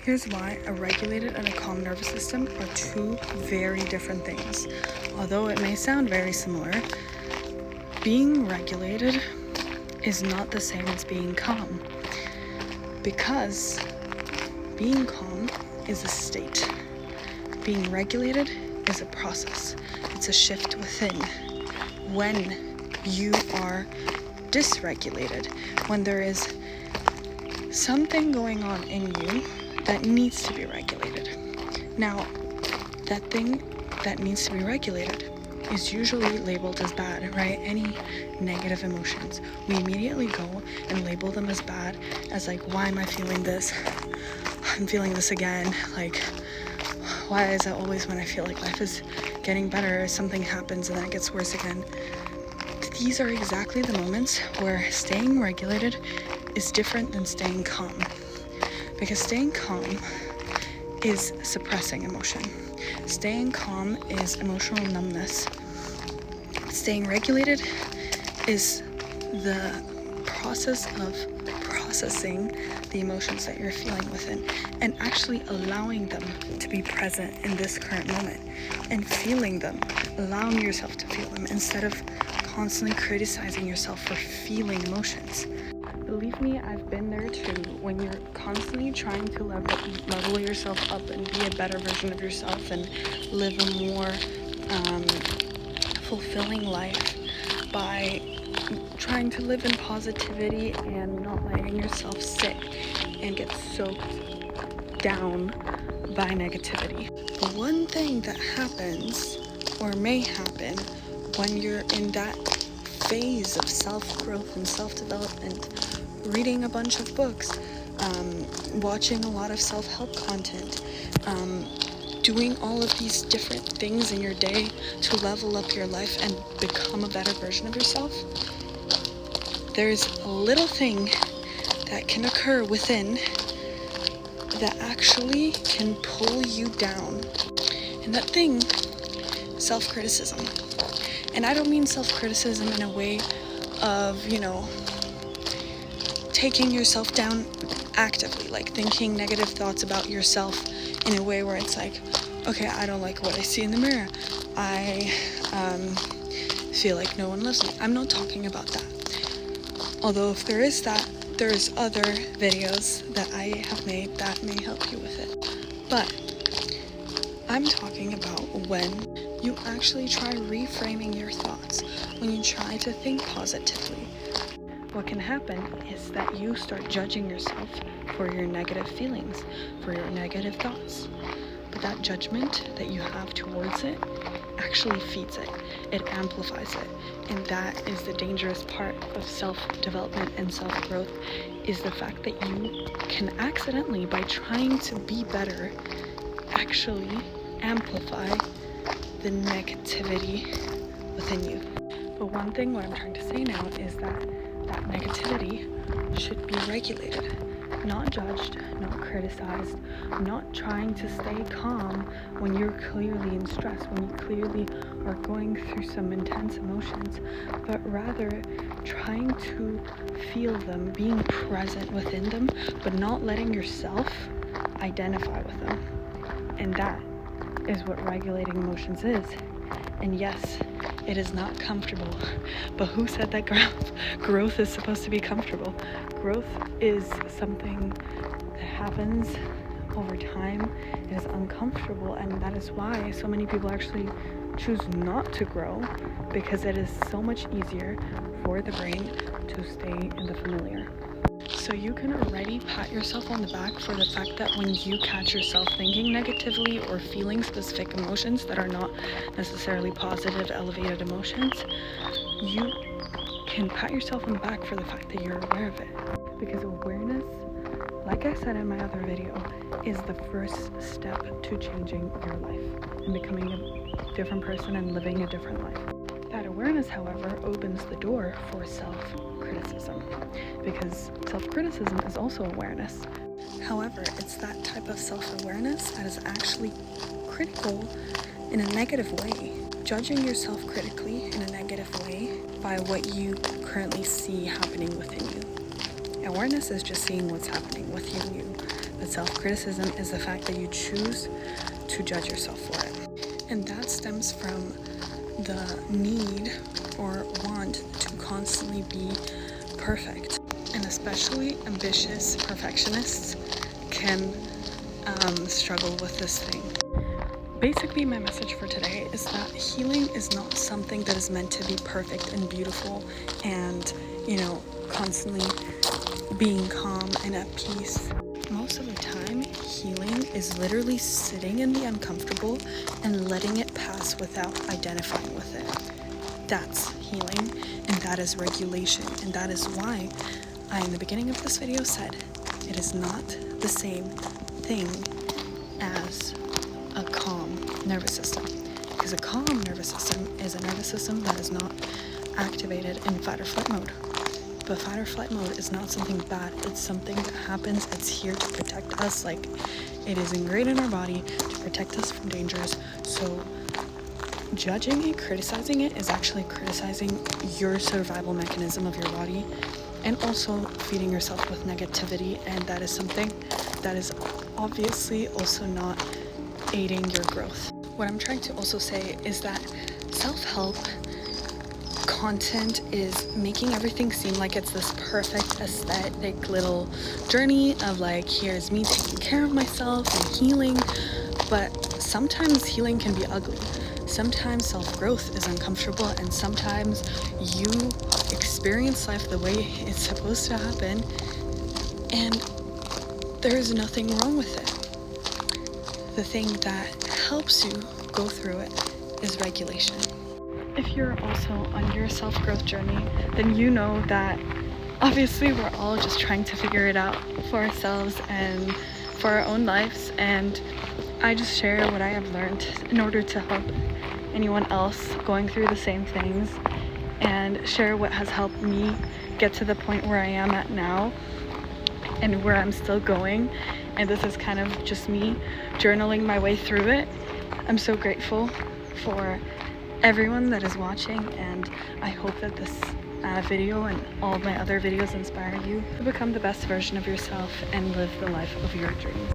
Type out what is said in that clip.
Here's why a regulated and a calm nervous system are two very different things. Although it may sound very similar, being regulated is not the same as being calm, because being calm is a state. Being regulated is a process. It's a shift within. When you are dysregulated, when there is something going on in you that needs to be regulated. Now, that thing that needs to be regulated is usually labeled as bad, right? Any negative emotions, we immediately go and label them as bad, as like, why am I feeling this? I'm feeling this again. Like, why is it always when I feel like life is getting better, something happens and then it gets worse again? These are exactly the moments where staying regulated is different than staying calm. Because staying calm is suppressing emotion. Staying calm is emotional numbness. Staying regulated is the process of processing the emotions that you're feeling within and actually allowing them to be present in this current moment and feeling them, allowing yourself to feel them instead of constantly criticizing yourself for feeling emotions. Believe me, I've been there too. When you're constantly trying to level yourself up and be a better version of yourself and live a more fulfilling life by trying to live in positivity and not letting yourself sit and get soaked down by negativity. The one thing that happens or may happen when you're in that phase of self-growth and self-development, reading a bunch of books, watching a lot of self-help content, doing all of these different things in your day to level up your life and become a better version of yourself, there's a little thing that can occur within that actually can pull you down. And that thing, self-criticism. And I don't mean self-criticism in a way of, taking yourself down actively, like thinking negative thoughts about yourself in a way where it's like, okay, I don't like what I see in the mirror. I feel like no one loves me. I'm not talking about that. Although if there is that, there's other videos that I have made that may help you with it. But I'm talking about when you actually try reframing your thoughts, when you try to think positively. What can happen is that you start judging yourself for your negative feelings, for your negative thoughts. But that judgment that you have towards it actually feeds it. It amplifies it. And that is the dangerous part of self-development and self-growth, is the fact that you can accidentally, by trying to be better, actually amplify the negativity within you. But one thing, what I'm trying to say now, is that negativity should be regulated, not judged, not criticized, not trying to stay calm when you're clearly in stress, when you clearly are going through some intense emotions, but rather trying to feel them, being present within them, but not letting yourself identify with them. And that is what regulating emotions is. And yes, it is not comfortable, but who said that growth is supposed to be comfortable? Growth is something that happens over time. It is uncomfortable, and that is why so many people actually choose not to grow, because it is so much easier for the brain to stay in the familiar. So you can already pat yourself on the back for the fact that when you catch yourself thinking negatively or feeling specific emotions that are not necessarily positive, elevated emotions, you can pat yourself on the back for the fact that you're aware of it. Because awareness, like I said in my other video, is the first step to changing your life and becoming a different person and living a different life. That awareness, however, opens the door for self-criticism, because self-criticism is also awareness. However, it's that type of self-awareness that is actually critical in a negative way, judging yourself critically in a negative way by what you currently see happening within you. Awareness is just seeing what's happening within you. But self-criticism is the fact that you choose to judge yourself for it. And that stems from the need or want to constantly be perfect. And especially ambitious perfectionists can struggle with this thing. Basically, my message for today is that healing is not something that is meant to be perfect and beautiful and, constantly being calm and at peace. Most of the time, healing is literally sitting in the uncomfortable and letting it pass without identifying with it. That's healing, and that is regulation, and that is why I, in the beginning of this video, said it is not the same thing as a calm nervous system. Because a calm nervous system is a nervous system that is not activated in fight or flight mode. But fight or flight mode is not something bad. It's something that happens. It's here to protect us. Like, it is ingrained in our body to protect us from dangers. So judging it, criticizing it, is actually criticizing your survival mechanism of your body, and also feeding yourself with negativity. And that is something that is obviously also not aiding your growth. What I'm trying to also say is that self-help content is making everything seem like it's this perfect aesthetic little journey of like, here's me taking care of myself and healing. But sometimes healing can be ugly. Sometimes self-growth is uncomfortable, and sometimes you experience life the way it's supposed to happen, and there is nothing wrong with it. The thing that helps you go through it is regulation. If you're also on your self-growth journey, then you know that obviously we're all just trying to figure it out for ourselves and for our own lives, and I just share what I have learned in order to help anyone else going through the same things, and share what has helped me get to the point where I am at now and where I'm still going. And this is kind of just me journaling my way through it. I'm so grateful for everyone that is watching, and I hope that this video and all of my other videos inspire you to become the best version of yourself and live the life of your dreams.